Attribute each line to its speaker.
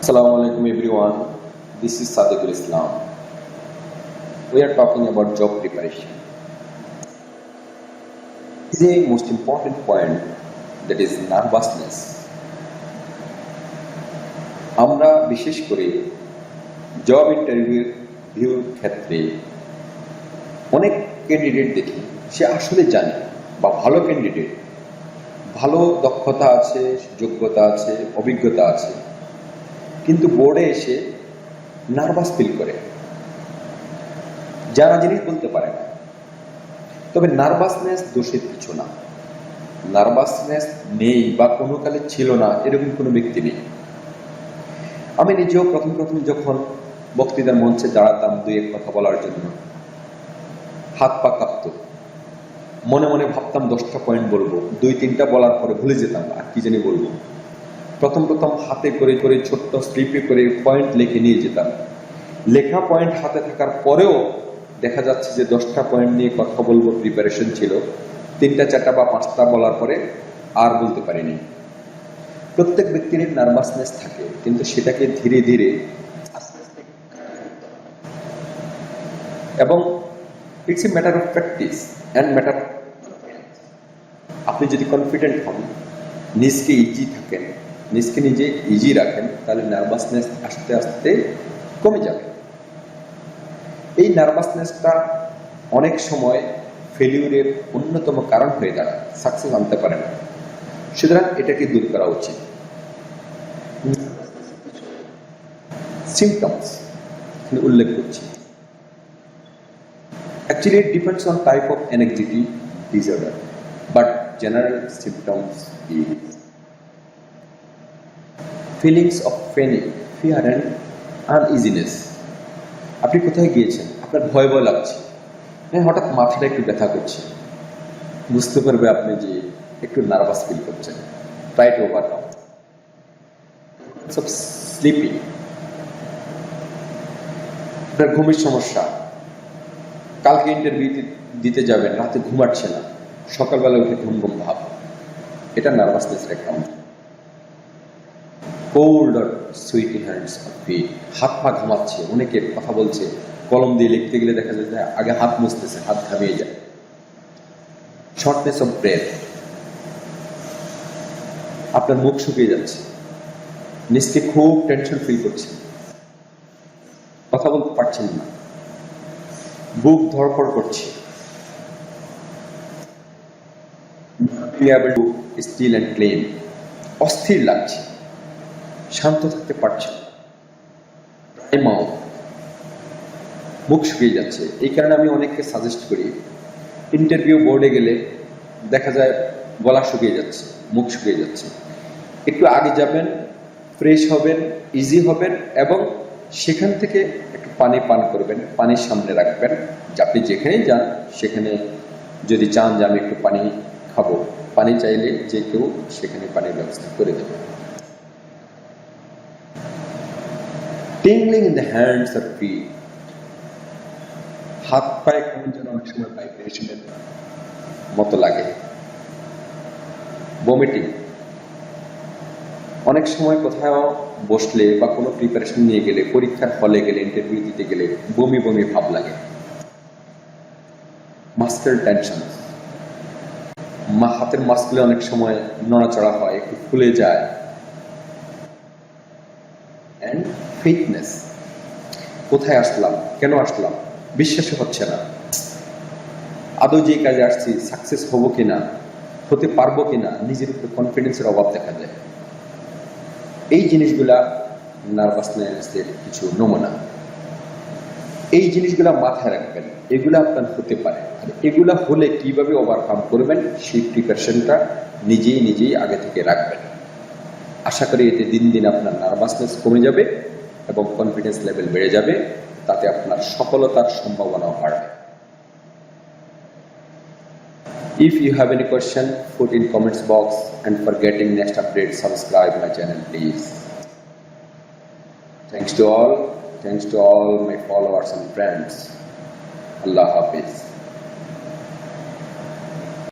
Speaker 1: Assalamu alaikum everyone. This is Sadequl Islam. We are talking about job preparation. This is a most important point, that is nervousness. আমরা বিশেষ করে job ইন্টারভিউর ক্ষেত্রে অনেক candidate দেখি সে আসলে জানে বা ভালো ক্যান্ডিডেট, ভালো দক্ষতা আছে, যোগ্যতা আছে, অভিজ্ঞতা আছে, কিন্তু বোর্ডে এসে নার্ভাস ফিল করে, জানা জিনিস বলতে পারে না। তবে নার্ভাসনেস দোষের কিছু না, নার্ভাসনেস নেই বা কোনো কালে ছিল না এরকম কোনো ব্যক্তি নেই। আমি নিজেও প্রথম যখন বক্তৃতার মঞ্চে দাঁড়াতাম দুই এক কথা বলার জন্য, হাত পা কাঁপত, মনে মনে ভাবতাম 10টা পয়েন্ট বলবো, 2-3টা বলার পরে ভুলে যেতাম আর কি জানি বলবো। প্রথম হাতে করে ছোট্ট স্লিপে করে পয়েন্ট লিখে নিয়ে যেতাম। লেখা পয়েন্ট হাতে থাকার পরেও দেখা যাচ্ছে যে 10টা পয়েন্ট নিয়ে কথা বলবো প্রিপারেশন ছিল, 3টা 4টা বা 5টা বলার পরে আর বলতে পারিনি। প্রত্যেক ব্যক্তির নার্ভাসনেস থাকে, কিন্তু সেটাকে ধীরে ধীরে এবং it's a matter of practice and matter. আপনি যদি কনফিডেন্ট হন, নিজকে ইজি থাকেন, নিজকে নিজে ইজি রাখেন, তাহলে নার্ভাসনেস আস্তে আস্তে কমে যাবে। এই নার্ভাসনেসটা অনেক সময় ফেলিউরের অন্যতম কারণ হয়ে দাঁড়ায়, সাকসেস আনতে পারে না। সুতরাং এটাকে দূর করা উচিত। সিমটমস উল্লেখ করছি। Actually, it depends on type of anxiety disorder, but general symptoms is feelings of panic, fear and uneasiness. আপনি কোথায় গিয়েছেন, আপনার ভয় লাগছে, হঠাৎ মাথাটা একটু ব্যথা করছে, বুঝতে পারবে আপনি যে একটু নার্ভাস ফিল করছেন। Try to overcome. সব স্লিপিং, আপনার ঘুমের সমস্যা, কালকে ইন্টারভিউ দিতে যাবেন, রাতে ঘুমাচ্ছে না, সকালবেলা উঠে ঘুম ভাব, এটা নার্ভাসনেসের একটা অংশ। Cold or sweaty hands or feet, হাত পা ঘামাচ্ছে, অনেকের কথা বলছে, কলম দিয়ে লিখতে গেলে দেখা যায় যে আগে হাত মুছতেছে, হাত ঘামিয়ে যায়। শর্টনেস অফ ব্রেথ, আপনার মুখ শুকিয়ে যাচ্ছে, নিজকে খুব টেনশন ফিল করছে, কথা বলতে পারছেন না, বুক ধড়ফড় করছে, স্টিল অ্যান্ড ক্লিন, অস্থির লাগছে, শান্ত থাকতে পারছে, মুখ শুকিয়ে যাচ্ছে। এই কারণে আমি অনেককে সাজেস্ট করি, ইন্টারভিউ বোর্ডে গেলে দেখা যায় গলা শুকিয়ে যাচ্ছে, মুখ শুকিয়ে যাচ্ছে, একটু আগে যাবেন, ফ্রেশ হবেন, ইজি হবেন এবং সেখান থেকে একটু পানি পান করবেন, পানির সামনে রাখবেন। আপনি যেখানেই যান সেখানে যদি চান যে আমি একটু পানি খাবো, পানি চাইলে যে কেউ সেখানে পানির ব্যবস্থা করে দেবে। tingling in the hands or feet, হাত পায়ে কেমন যেন অনেক সময় ভাইব্রেশনের মতো লাগে। ভমিটিং, অনেক সময় কোথাও বসলে বা কোনো প্রিপারেশন নিয়ে গেলে, পরীক্ষার হলে গেলে, ইন্টারভিউ দিতে গেলে বমি ভাব লাগে। মাস্কেল টেনশন, হাতের মাস্কলে অনেক সময় নড়াচড়া হয়, একটু ফুলে যায়। অ্যান্ড ফিটনেস, কোথায় আসলাম, কেন আসলাম, বিশ্বাসই হচ্ছে না, আদৌ যে কাজে আসছি সাকসেস হব কিনা, হতে পারবো কিনা, নিজের উপরে কনফিডেন্সের অভাব দেখা যায়। এই জিনিসগুলা নার্ভাসনেসের কিছু নমুনা। এই জিনিসগুলা মাথায় রাখবেন, এগুলা আপনার হতে পারে। আর এগুলা হলে কিভাবে ওভারকাম করবেন সেই প্রিপারেশনটা নিজেই আগে থেকে রাখবেন। আশা করি এতে দিন দিন আপনার নার্ভাসনেস কমে যাবে এবং কনফিডেন্স লেভেল বেড়ে যাবে, তাতে আপনার সফলতার সম্ভাবনাও বাড়বে। If you have any question, put in comments box, and for getting next update, subscribe my channel please. Thanks to all my followers and friends. Allah Hafiz.